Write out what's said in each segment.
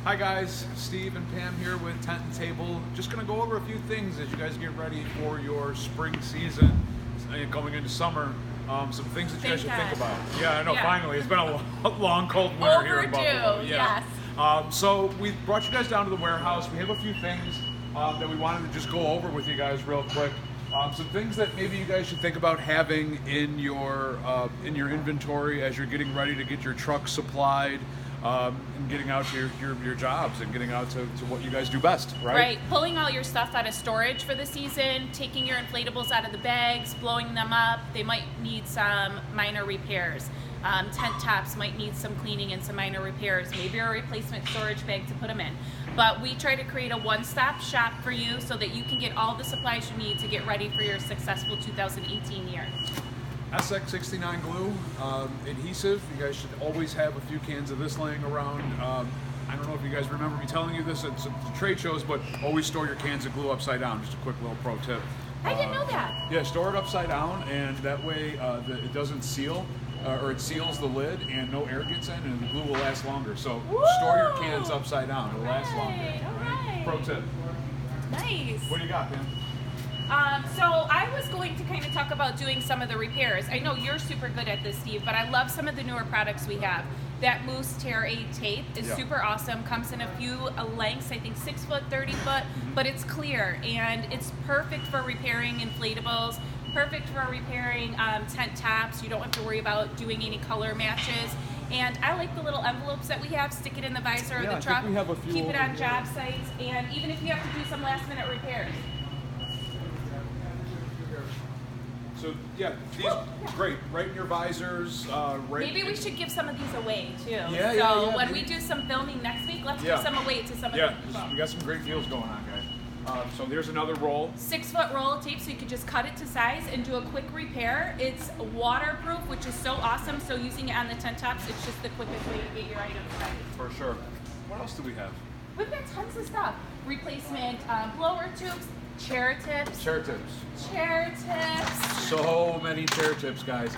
Hi guys, Steve and Pam here with Tent and Table. Just going to go over a few things as you guys get ready for your spring season going into summer. Some things that you guys should think about. Yeah, I know, finally. It's been a long, cold winter here in Buffalo. Yes. So we brought you guys down to the warehouse. We have a few things that we wanted to just go over with you guys real quick. Some things that maybe you guys should think about having in your inventory as you're getting ready to get your truck supplied. And getting out to your jobs and getting out to what you guys do best, right? Right. Pulling all your stuff out of storage for the season, taking your inflatables out of the bags, blowing them up. They might need some minor repairs. Tent tops might need some cleaning and some minor repairs. Maybe a replacement storage bag to put them in. But we try to create a one-stop shop for you so that you can get all the supplies you need to get ready for your successful 2018 year. SX69 glue, adhesive. You guys should always have a few cans of this laying around. I don't know if you guys remember me telling you this at some trade shows, but always store your cans of glue upside down. Just a quick little pro tip. I didn't know that. Yeah, store it upside down, and that way it doesn't seal, or it seals the lid, and no air gets in, and the glue will last longer. So store your cans upside down; it'll last longer. All right. Pro tip. Nice. What do you got, Pam? So I was going to kind of talk about doing some of the repairs. I know you're super good at this, Steve, but I love some of the newer products we have. That Moose Tear Aid tape is super awesome. Comes in a few lengths, I think 6 foot, 30 foot, but it's clear and it's perfect for repairing inflatables, perfect for repairing tent tops. You don't have to worry about doing any color matches. And I like the little envelopes that we have. Stick it in the visor of the truck, I think we have a few keep it on over job sites, and even if you have to do some last minute repairs. So yeah, these great, right in your visors. Maybe we should give some of these away too. Yeah, when we do some filming next week, let's give some away to some of the people. We got some great deals going on, guys. So there's another roll. 6 foot roll of tape, so you could just cut it to size and do a quick repair. It's waterproof, which is so awesome. So using it on the tent tops, it's just the quickest way to get your items ready. For sure. What else do we have? We've got tons of stuff. Replacement blower tubes, chair tips. Chair tips. Chair tips. So many chair tips, guys.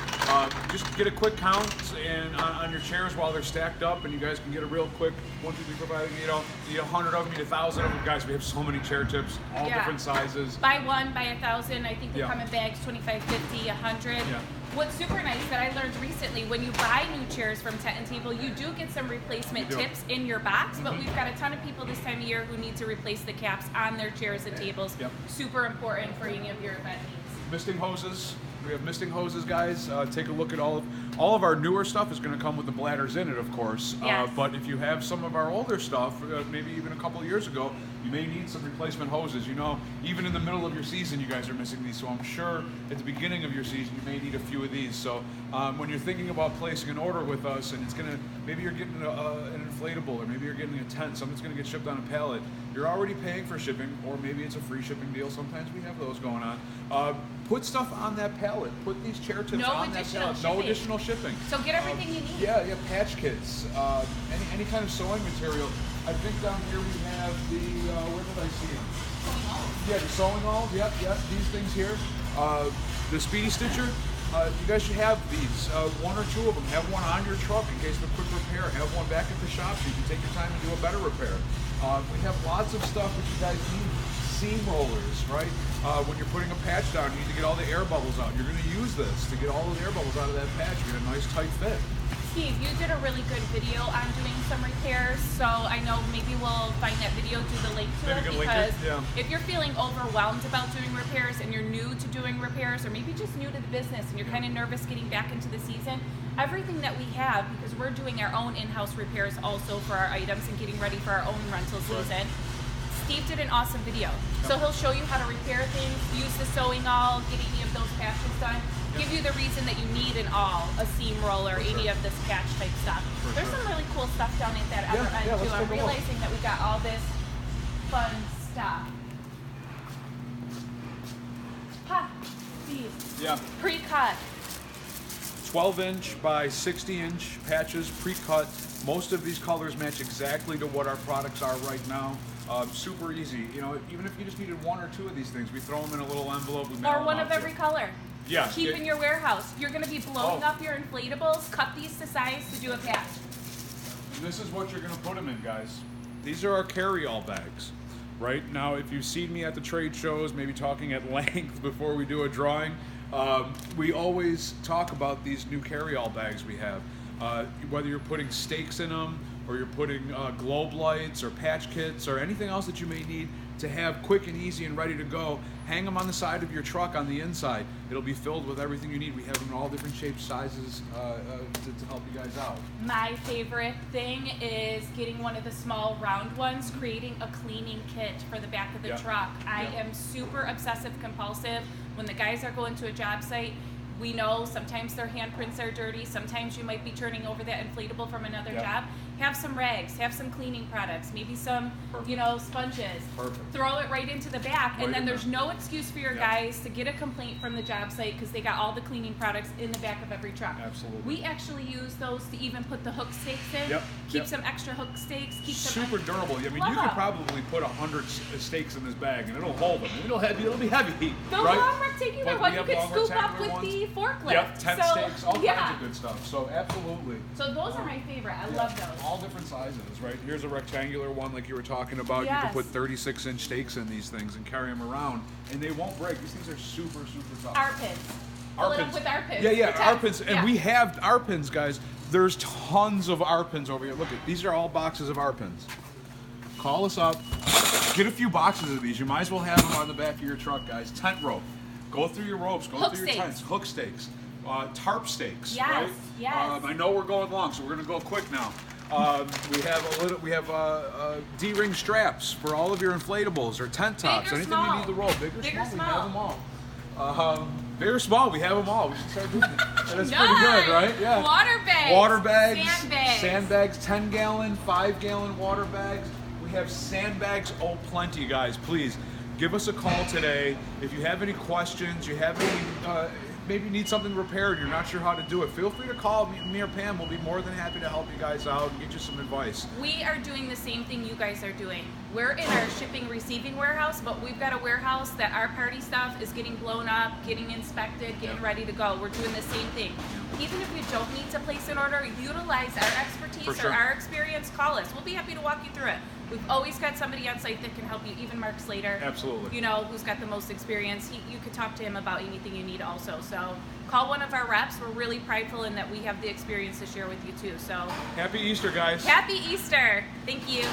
Just get a quick count and on your chairs while they're stacked up, and you guys can get a real quick 1, 2, 3, 4, 5. You need 100 of them, you need 1,000 of them, guys. We have so many chair tips, all different sizes. Buy one, buy 1,000. I think they come in bags, 25, 50, 100. Yeah. What's super nice that I learned recently, when you buy new chairs from Tent and Table, you do get some replacement tips in your box, but we've got a ton of people this time of year who need to replace the caps on their chairs and tables. Super important for any of your event needs. Misting hoses. We have misting hoses, guys. Take a look at all of our newer stuff is going to come with the bladders in it, of course. Yes. But if you have some of our older stuff, maybe even a couple of years ago, you may need some replacement hoses. You know, even in the middle of your season, you guys are missing these. So I'm sure at the beginning of your season, you may need a few of these. So when you're thinking about placing an order with us, and maybe you're getting an inflatable, or maybe you're getting a tent, something's going to get shipped on a pallet. You're already paying for shipping, or maybe it's a free shipping deal. Sometimes we have those going on. Put stuff on that pallet. Put these chair tips on that pallet. No additional shipping. So get everything you need. Yeah, patch kits. Any kind of sewing material. I think down here we have the, where did I see them? Yeah, the sewing awl. Yep, these things here. The Speedy Stitcher. You guys should have these. 1 or 2 of them. Have one on your truck in case of a quick repair. Have one back at the shop so you can take your time and do a better repair. We have lots of stuff that you guys need. Seam rollers, right? When you're putting a patch down, you need to get all the air bubbles out. You're going to use this to get all the air bubbles out of that patch. Get a nice tight fit. Steve, you did a really good video on doing some repairs, so I know maybe we'll find that video, do the link to it, because if you're feeling overwhelmed about doing repairs and you're new to doing repairs, or maybe just new to the business and you're kind of nervous getting back into the season, everything that we have, because we're doing our own in-house repairs also for our items and getting ready for our own rental season. Steve did an awesome video. So he'll show you how to repair things, use the sewing awl, get any of those patches done, give you the reason that you need an awl, a seam roller, any of this patch type stuff. There's some really cool stuff down at that other end too. I'm realizing that we got all this fun stuff. Ha, Steve. Yeah. Pre-cut. 12-inch by 60-inch patches, pre-cut. Most of these colors match exactly to what our products are right now. Super easy. You know, even if you just needed 1 or 2 of these things, we throw them in a little envelope. Or one of every color. Yeah. Keep in your warehouse. You're going to be blowing up your inflatables. Cut these to size to do a patch. And this is what you're going to put them in, guys. These are our carry-all bags. Right now, if you've seen me at the trade shows, maybe talking at length before we do a drawing, we always talk about these new carry-all bags we have. Whether you're putting stakes in them, or you're putting globe lights or patch kits or anything else that you may need to have quick and easy and ready to go, hang them on the side of your truck on the inside. It'll be filled with everything you need. We have them in all different shapes, sizes to help you guys out. My favorite thing is getting one of the small round ones, creating a cleaning kit for the back of the truck. I am super obsessive compulsive. When the guys are going to a job site, we know sometimes their handprints are dirty. Sometimes you might be turning over that inflatable from another job. Have some rags, have some cleaning products, maybe some, you know, sponges. Perfect. Throw it right into the back, and then there's no excuse for your guys to get a complaint from the job site because they got all the cleaning products in the back of every truck. Absolutely. We actually use those to even put the hook stakes in. Keep some extra hook stakes. Keep super durable. I mean, you could probably put 100 stakes in this bag, and it'll hold them. It'll be heavy. The long rectangular one you could scoop up with the forklift. Yep, 10 stakes, all kinds of good stuff. So absolutely. So those are my favorite. I love those. All different sizes, right? Here's a rectangular one like you were talking about. You can put 36-inch stakes in these things and carry them around, and they won't break. These things are super, super tough. Our pins. Fill it up with our pins. Yeah, our pins. And we have our pins, guys. There's tons of our pins over here. Look, these are all boxes of our pins. Call us up. Get a few boxes of these. You might as well have them on the back of your truck, guys. Tent rope. Go through your ropes. Go through your tents. Hook stakes. Tarp stakes. Yes, right? I know we're going long, so we're going to go quick now. We have D-ring straps for all of your inflatables or tent tops. Anything you need to roll. Big or small, we have them all. Big or small, we have them all. We should start doing that. That's pretty good, right? Yeah. Water bags. Sandbags, 10-gallon, 5-gallon water bags. We have sandbags, plenty, guys. Please give us a call today. If you have any questions, you have any maybe need something repaired, you're not sure how to do it, feel free to call me or Pam. We'll be more than happy to help you guys out and get you some advice. We are doing the same thing you guys are doing. We're in our shipping receiving warehouse, but we've got a warehouse that our party stuff is getting blown up, getting inspected, getting ready to go. We're doing the same thing. Even if you don't need to place an order, utilize our expertise or our experience, call us. We'll be happy to walk you through it. We've always got somebody on site that can help you, even Mark Slater. Absolutely. You know, who's got the most experience. You could talk to him about anything you need also. So call one of our reps. We're really prideful in that we have the experience to share with you too. So happy Easter, guys. Happy Easter. Thank you.